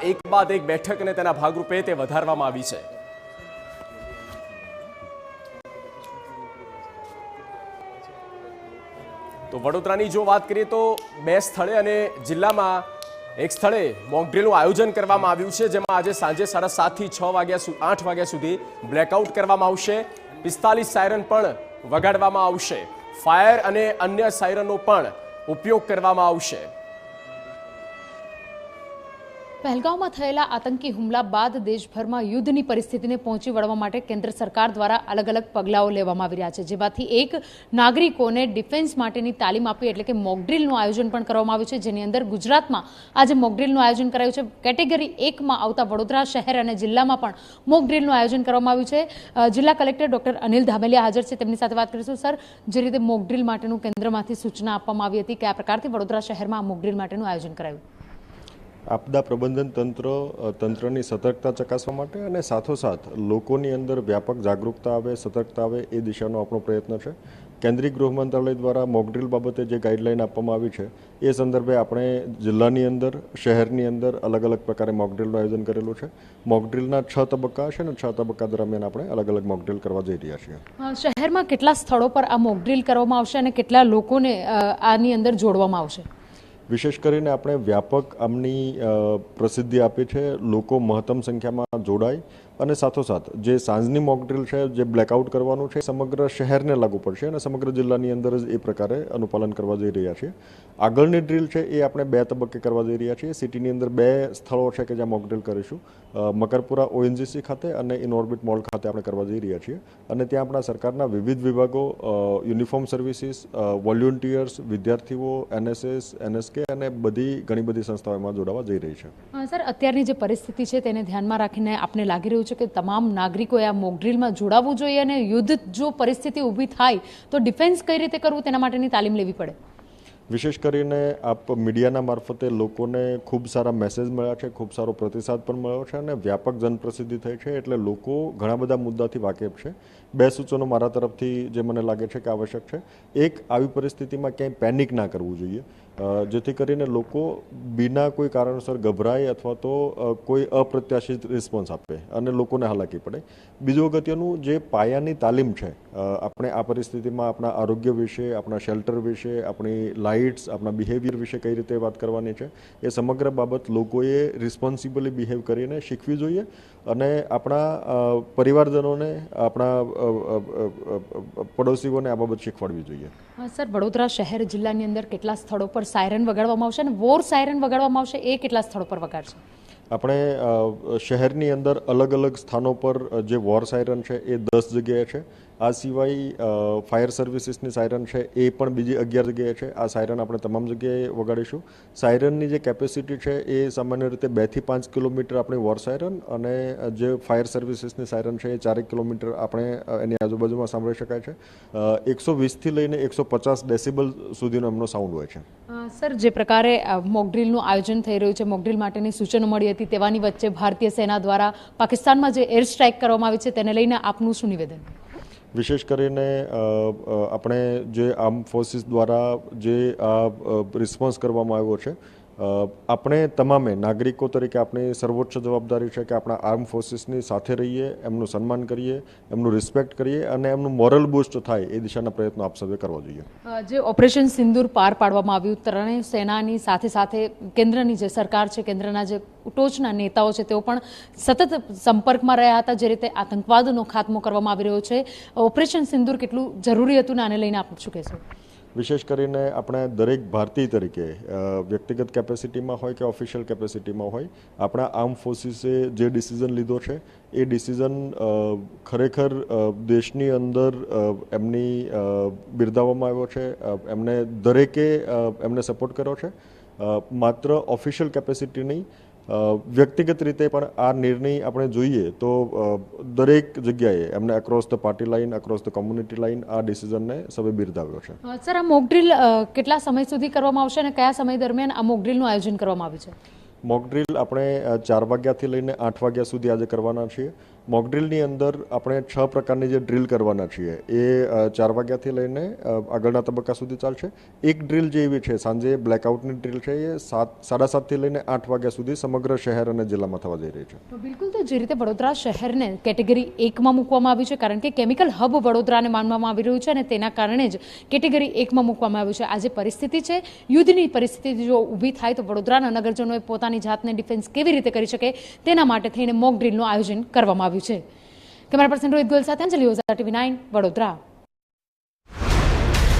એક બાદ એક બેઠક અને તેના ભાગરૂપે તે વધારવામાં આવી છે। તો વડોદરાની જો વાત કરીએ તો બે સ્થળે અને જિલ્લામાં એક સ્થળે મોકડ્રીલનું આયોજન કરવામાં આવ્યું છે, જેમાં આજે સાંજે 7:30 થી 8 વાગ્યા સુધી બ્લેકઆઉટ કરવામાં આવશે। 45 સાયરન પણ વગાડવામાં આવશે। ફાયર અને અન્ય સાયરનનો પણ ઉપયોગ કરવામાં આવશે। પહેલગામમાં થયેલા આતંકી હુમલા બાદ દેશભરમાં યુદ્ધની પરિસ્થિતિને પહોંચી વળવા માટે કેન્દ્ર સરકાર દ્વારા અલગ અલગ પગલાઓ લેવામાં આવી રહ્યા છે, જેમાંથી એક નાગરિકોને ડિફેન્સ માટેની તાલીમ આપી એટલે કે મોકડ્રીલનું આયોજન પણ કરવામાં આવ્યું છે, જેની અંદર ગુજરાતમાં આજે મોકડ્રીલનું આયોજન કરાયું છે। કેટેગરી 1માં આવતા વડોદરા શહેર અને જિલ્લામાં પણ મોકડ્રીલનું આયોજન કરવામાં આવ્યું છે। જિલ્લા કલેક્ટર ડોક્ટર અનિલ ધામેલિયા હાજર છે, તેમની સાથે વાત કરીશું। સર, જે રીતે મોકડ્રીલ માટેનું કેન્દ્રમાંથી સૂચના આપવામાં આવી હતી, કયા પ્રકારથી વડોદરા શહેરમાં આ મોકડ્રીલ માટેનું આયોજન કરાયું? આપદા પ્રબંધન તંત્રની સતર્કતા ચકાસવા માટે અને સાથોસાથ લોકોની અંદર વ્યાપક જાગૃતતા આવે, સતર્કતા આવે એ દિશાનો આપણો પ્રયત્ન છે। કેન્દ્રીય ગૃહ મંત્રાલય દ્વારા મોકડ્રીલ બાબતે જે ગાઈડલાઈન આપવામાં આવી છે એ સંદર્ભે આપણે જિલ્લાની અંદર, શહેરની અંદર અલગ અલગ પ્રકારે મોકડ્રીલનું આયોજન કરેલું છે। મોકડ્રીલના 6 તબક્કા છે અને 6 તબક્કા દરમિયાન આપણે અલગ અલગ મોકડ્રીલ કરવા જઈ રહ્યા છીએ। શહેરમાં કેટલા સ્થળો પર આ મોકડ્રીલ કરવામાં આવશે અને કેટલા લોકોને આની અંદર જોડવામાં આવશે? વિશેષ કરીને આપણે વ્યાપક આમની પ્રસિદ્ધિ આપી છે, લોકો મહત્તમ સંખ્યામાં જોડાય અને સાથોસાથ જે સાંજની મોકડ્રીલ છે, જે બ્લેકઆઉટ કરવાનું છે, સમગ્ર શહેરને લાગુ પડશે અને સમગ્ર જિલ્લાની અંદર જ એ પ્રકારે અનુપાલન કરવા જઈ રહ્યા છીએ। આગળની ડ્રીલ છે એ આપણે 2 તબક્કે કરવા જઈ રહ્યા છીએ। સિટીની અંદર 2 સ્થળો છે કે જ્યાં મોકડ્રીલ કરીશું, મકરપુરા ONGC ખાતે અને ઇનઓર્બિટ મોલ ખાતે આપણે કરવા જઈ રહ્યા છીએ અને ત્યાં આપણા સરકારના વિવિધ વિભાગો, યુનિફોર્મ સર્વિસીસ, વોલ્યુન્ટિયર્સ, વિદ્યાર્થીઓ, NSS, NSK અને ઘણી બધી સંસ્થાઓ એમાં જોડાવા જઈ રહી છે। સર, અત્યારની જે પરિસ્થિતિ છે તેને ધ્યાનમાં રાખીને આપને લાગી રહ્યું છે કે તમામ નાગરિકોએ આ મોકડ્રીલમાં જોડાવવું જોઈએ અને યુદ્ધ જો પરિસ્થિતિ ઊભી થાય તો ડિફેન્સ કઈ રીતે કરવું તેના માટેની તાલીમ લેવી પડે? વિશેષ કરીને આપ મીડિયાના મારફતે લોકોને ખૂબ સારા મેસેજ મળ્યા છે, ખૂબ સારો પ્રતિસાદ પણ મળ્યો છે અને વ્યાપક જનપ્રસિદ્ધિ થઈ છે, એટલે લોકો ઘણા બધા મુદ્દાથી વાકેફ છે। 2 સૂચનો મારા તરફથી જે મને લાગે છે કે આવશ્યક છે। એક, આવી પરિસ્થિતિમાં ક્યાંય પેનિક ના કરવું જોઈએ, જેથી કરીને લોકો બિના કોઈ કારણસર ગભરાય અથવા તો કોઈ અપ્રત્યાશિત રિસ્પોન્સ આપે અને લોકોને હાલાકી પડે। બીજું અગત્યનું જે પાયાની તાલીમ છે, આપણે આ પરિસ્થિતિમાં આપણા આરોગ્ય વિશે, આપણા શેલ્ટર વિશે, આપણી લાઇટ્સ, આપણા બિહેવિયર વિશે કઈ રીતે વાત કરવાની છે, એ સમગ્ર બાબત લોકોએ રિસ્પોન્સિબલી બિહેવ કરીને શીખવી જોઈએ અને આપણા પરિવારજનોને, આપણા પડોશીઓને આ બાબત શીખવાડવી જોઈએ। સર, વડોદરા શહેર જિલ્લાની અંદર કેટલા સ્થળો પર સાયરન વગાડવામાં આવશે અને વોર સાયરન વગાડવામાં આવશે, એ કેટલા સ્થળો પર વગાડશે? આપણે શહેરની અંદર અલગ અલગ સ્થાનો પર જે વોર સાયરન છે એ 10 જગ્યાએ છે। આ સિવાય ફાયર સર્વિસીસની સાયરન છે એ પણ બીજી 11 જગ્યાએ છે। આ સાયરન આપણે તમામ જગ્યાએ વગાડીશું। સાયરનની જે કેપેસિટી છે એ સામાન્ય રીતે 2 થી 5 કિલોમીટર આપણી વોર સાયરન અને જે ફાયર સર્વિસીસની સાયરન છે એ 4 કિલોમીટર આપણે એની આજુબાજુમાં સાંભળી શકાય છે। 120 થી લઈને 150 ડેસિબલ સુધીનો એમનો સાઉન્ડ હોય છે। સર, જે પ્રકારે મોકડ્રીલનું આયોજન થઈ રહ્યું છે, મોકડ્રીલ માટેની સૂચનો મળી હતી, તેવાની વચ્ચે ભારતીય સેના દ્વારા પાકિસ્તાનમાં જે એર સ્ટ્રાઇક કરવામાં આવી છે તેને લઈને આપનું શું નિવેદન? વિશેષ કરીને આપણે જે આર્મ ફોર્સિસ દ્વારા જે આ રિસ્પોન્સ કરવામાં આવ્યો છે, આપણે તમામે નાગરિકો તરીકે આપણી સર્વોચ્ચ જવાબદારી છે કે આપણા આર્મ ફોર્સિસની સાથે રહીએ, એમનું સન્માન કરીએ, એમનું રિસ્પેક્ટ કરીએ અને એમનું મોરલ બૂસ્ટ થાય એ દિશાના પ્રયત્નો આપ સૌએ કરવા જોઈએ। જે ઓપરેશન સિંદૂર પાર પાડવામાં આવ્યું, ત્રણેય સેનાની સાથે સાથે કેન્દ્રની જે સરકાર છે, કેન્દ્રના જે ટોચના નેતાઓ છે, તેઓ પણ સતત સંપર્કમાં રહ્યા હતા। જે રીતે આતંકવાદનો ખાત્મો કરવામાં આવી રહ્યો છે, ઓપરેશન સિંદૂર કેટલું જરૂરી હતું ને આને લઈને આપ શું કહેશો? વિશેષ કરીને આપણે દરેક ભારતીય તરીકે વ્યક્તિગત કેપેસિટીમાં હોય કે ઓફિશિયલ કેપેસિટીમાં હોય, આપણા આર્મ ફોર્સિસે જે ડિસિઝન લીધો છે એ ડિસિઝન ખરેખર દેશની અંદર એમની બિરદાવવામાં આવ્યો છે। એમને દરેકે એમને સપોર્ટ કર્યો છે। માત્ર ઓફિશિયલ કેપેસિટી નહીં, વ્યક્તિગત રીતે પણ આ નિર્ણય આપણે જોઈએ તો દરેક જગ્યાએ એમને across the party line, across the community line આ ડિસિઝનને સૌએ બિરદાવ્યો છે। સર, આ મોકડ્રીલ કેટલા સમય સુધી કરવામાં આવશે અને કયા સમય દરમિયાન આ મોકડ્રીલનું આયોજન કરવામાં આવ્યું છે? મોકડ્રીલ આપણે 4 વાગ્યાથી લઈને 8 વાગ્યા સુધી આજે કરવાના છીએ મોક ડ્રીલની અંદર આપણે 6 પ્રકારની જે ડ્રીલ કરવાના છીએ એ 4 વાગ્યાથી લઈને આગળના તબક્કા સુધી ચાલશે. એક ડ્રીલ જે એવી છે સાંજે બ્લેકઆઉટની ડ્રીલ છે એ 7:30થી લઈને 8 વાગ્યા સુધી સમગ્ર શહેર અને જિલ્લામાં થવા જઈ રહી છે. તો બિલકુલ, તો જે રીતે વડોદરા શહેરને કેટેગરી 1માં મૂકવામાં આવ્યું છે, કારણ કે કેમિકલ હબ વડોદરાને માનવામાં આવી રહ્યું છે અને તેના કારણે જ કેટેગરી 1માં મૂકવામાં આવ્યું છે. આ જે પરિસ્થિતિ છે, યુદ્ધની પરિસ્થિતિ જો ઊભી થાય તો વડોદરાના નગરજનોએ પોતાની જાતને ડિફેન્સ કેવી રીતે કરી શકે તેના માટે થઈને મોક ડ્રીલનું આયોજન કરવામાં આવ્યું છે. કેમેરા પર્સન રોહિત ગોયલ સાથે અંજલિ ઓઝા, TV9 વડોદરા.